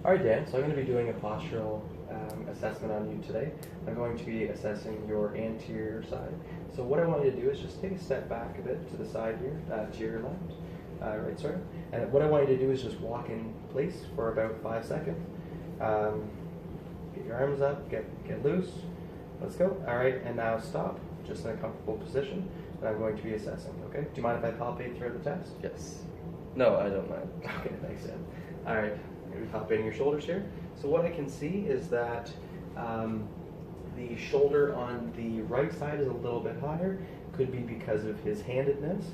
Alright Dan, so I'm going to be doing a postural assessment on you today. I'm going to be assessing your anterior side. So what I want you to do is just take a step back a bit to the side here, to your left, right, sorry. And what I want you to do is just walk in place for about 5 seconds. Get your arms up, get loose. Let's go. Alright, and now stop, just in a comfortable position, and I'm going to be assessing, okay? Do you mind if I palpate throughout the test? Yes. No, I don't mind. Okay, thanks, Dan. Alright, I'm going to be palpating your shoulders here. So what I can see is that the shoulder on the right side is a little bit higher. Could be because of his handedness.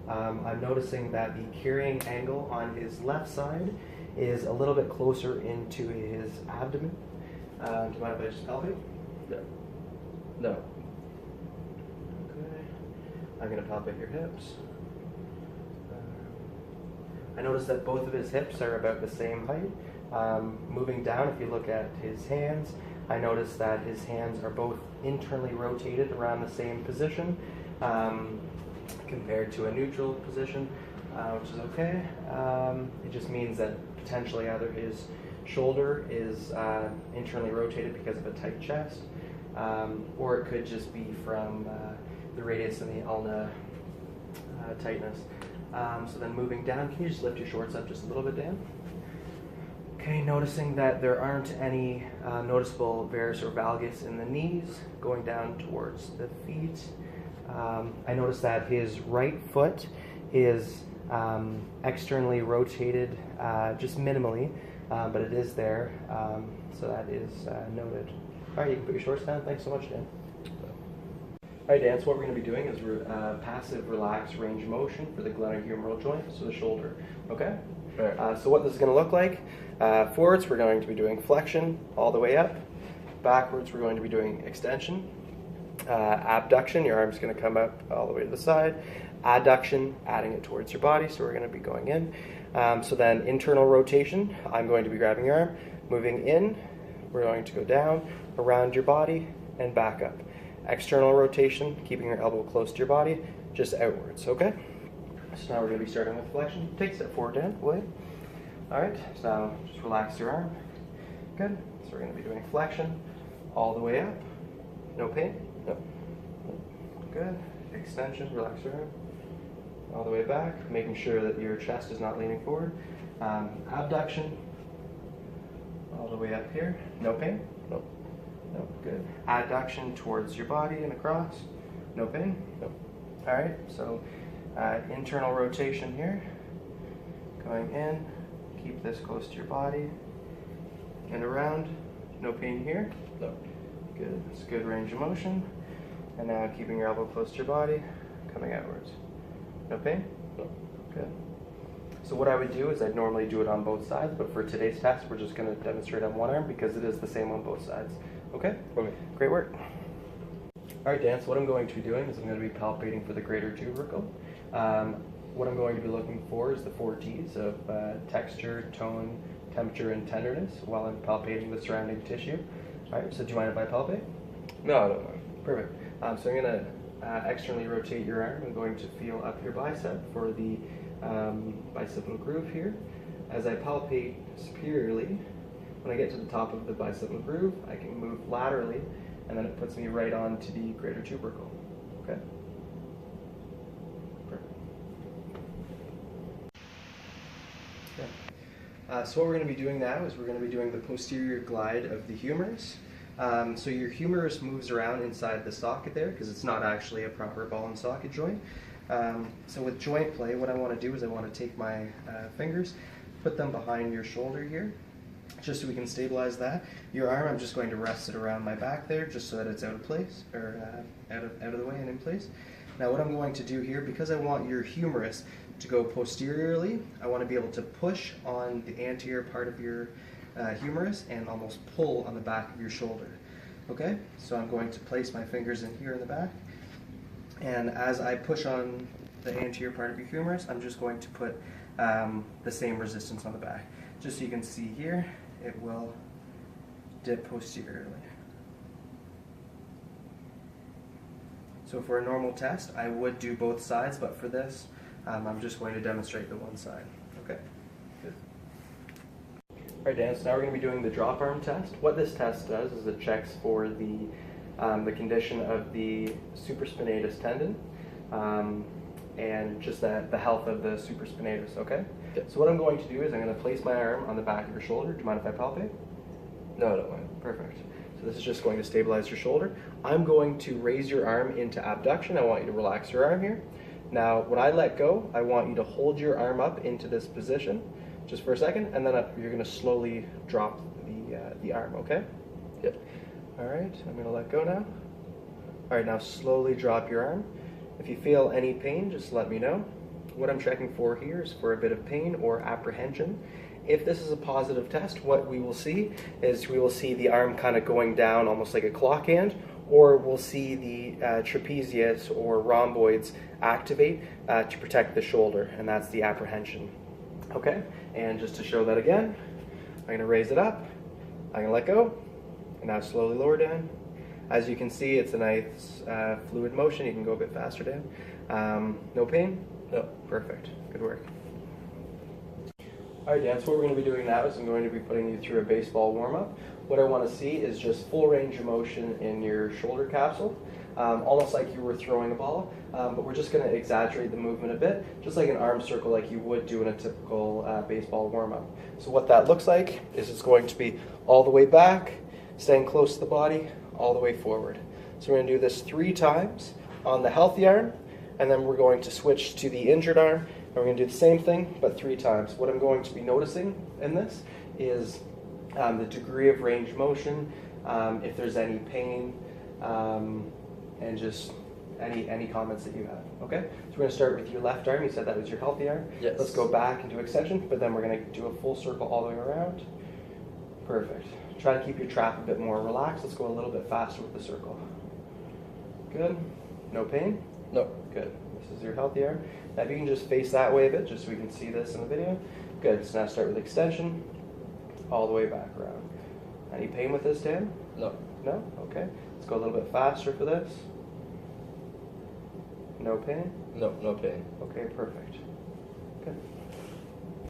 I'm noticing that the carrying angle on his left side is a little bit closer into his abdomen. Do you mind if I just palpate? No. No. Okay. I'm going to palpate your hips. I notice that both of his hips are about the same height. Moving down, if you look at his hands, I notice that his hands are both internally rotated around the same position compared to a neutral position, which is okay. It just means that potentially either his shoulder is internally rotated because of a tight chest, or it could just be from the radius and the ulna tightness. So then moving down, can you just lift your shorts up just a little bit, Dan? Okay, noticing that there aren't any noticeable varus or valgus in the knees, going down towards the feet. I notice that his right foot is externally rotated just minimally, but it is there, so that is noted. All right, you can put your shorts down. Thanks so much, Dan. All right, Dan, so what we're going to be doing is passive relaxed range of motion for the glenohumeral joint, so the shoulder, okay? Right. So what this is going to look like, forwards we're going to be doing flexion all the way up, backwards we're going to be doing extension, abduction, your arm's going to come up all the way to the side, adduction, adding it towards your body, so we're going to be going in. So then internal rotation, I'm going to be grabbing your arm, moving in, we're going to go down, around your body, and back up. External rotation, keeping your elbow close to your body, just outwards, okay? So now we're going to be starting with flexion. Take a step forward, Dan, away. All right, so now just relax your arm. Good. So we're going to be doing flexion all the way up. No pain? No. Good. Extension, relax your arm. All the way back, making sure that your chest is not leaning forward. Abduction, all the way up here. No pain? No. No, good. Adduction towards your body and across. No pain? No. All right, so internal rotation here. Going in, keep this close to your body. And around, no pain here? No. Good, it's good range of motion. And now keeping your elbow close to your body, coming outwards. No pain? No. Good. So what I would do is I'd normally do it on both sides, but for today's test, we're just going to demonstrate on one arm because it is the same on both sides. Okay? Okay. Great work. All right, Dan, so what I'm going to be doing is I'm going to be palpating for the greater tubercle. What I'm going to be looking for is the 4 T's of texture, tone, temperature, and tenderness while I'm palpating the surrounding tissue. All right, so do you mind if I palpate? No, I don't mind. Perfect. So I'm going to externally rotate your arm. I'm going to feel up your bicep for the bicipital groove here. As I palpate superiorly, when I get to the top of the bicipital groove, I can move laterally, and then it puts me right onto the greater tubercle. Okay? Perfect. Okay. So what we're going to be doing now is we're going to be doing the posterior glide of the humerus. So your humerus moves around inside the socket there because it's not actually a proper ball and socket joint. So with joint play, what I want to do is I want to take my fingers, put them behind your shoulder here, just so we can stabilize that. Your arm, I'm just going to rest it around my back there, just so that it's out of place, or out of the way and in place. Now what I'm going to do here, because I want your humerus to go posteriorly, I want to be able to push on the anterior part of your humerus and almost pull on the back of your shoulder. Okay, so I'm going to place my fingers in here in the back, and as I push on the anterior part of your humerus, I'm just going to put the same resistance on the back. Just so you can see here, it will dip posteriorly. So for a normal test, I would do both sides, but for this, I'm just going to demonstrate the one side. Okay? Good. All right, Dan, so now we're going to be doing the drop arm test. What this test does is it checks for the condition of the supraspinatus tendon and just the health of the supraspinatus, okay? Yep. So what I'm going to do is I'm going to place my arm on the back of your shoulder. Do you mind if I palpate? No, I don't mind. Perfect. So this is just going to stabilize your shoulder. I'm going to raise your arm into abduction. I want you to relax your arm here. Now, when I let go, I want you to hold your arm up into this position just for a second, and then you're going to slowly drop the arm, okay? Yep. All right, I'm going to let go now. All right, now slowly drop your arm. If you feel any pain, just let me know. What I'm checking for here is for a bit of pain or apprehension. If this is a positive test, what we will see is we will see the arm kind of going down almost like a clock hand, or we'll see the trapezius or rhomboids activate to protect the shoulder, and that's the apprehension. Okay, and just to show that again, I'm going to raise it up, I'm going to let go, and now slowly lower down. As you can see, it's a nice fluid motion. You can go a bit faster down. No pain? No. Perfect. Good work. All right, Dan, so what we're going to be doing now is I'm going to be putting you through a baseball warm-up. What I want to see is just full range of motion in your shoulder capsule, almost like you were throwing a ball, but we're just going to exaggerate the movement a bit, just like an arm circle like you would do in a typical baseball warm-up. So what that looks like is it's going to be all the way back, staying close to the body, all the way forward. So we're going to do this 3 times on the healthy arm, and then we're going to switch to the injured arm, and we're going to do the same thing, but 3 times. What I'm going to be noticing in this is the degree of range of motion, if there's any pain, and just any comments that you have, okay? So we're going to start with your left arm. You said that was your healthy arm. Yes. Let's go back and do extension, but then we're going to do a full circle all the way around. Perfect. Try to keep your trap a bit more relaxed. Let's go a little bit faster with the circle. Good. No pain? No. Good. This is your healthy arm. Now if you can just face that way a bit, just so we can see this in the video. Good. So now start with extension, all the way back around. Any pain with this, Dan? No. No? Okay. Let's go a little bit faster for this. No pain? No. No pain. Okay, perfect. Good.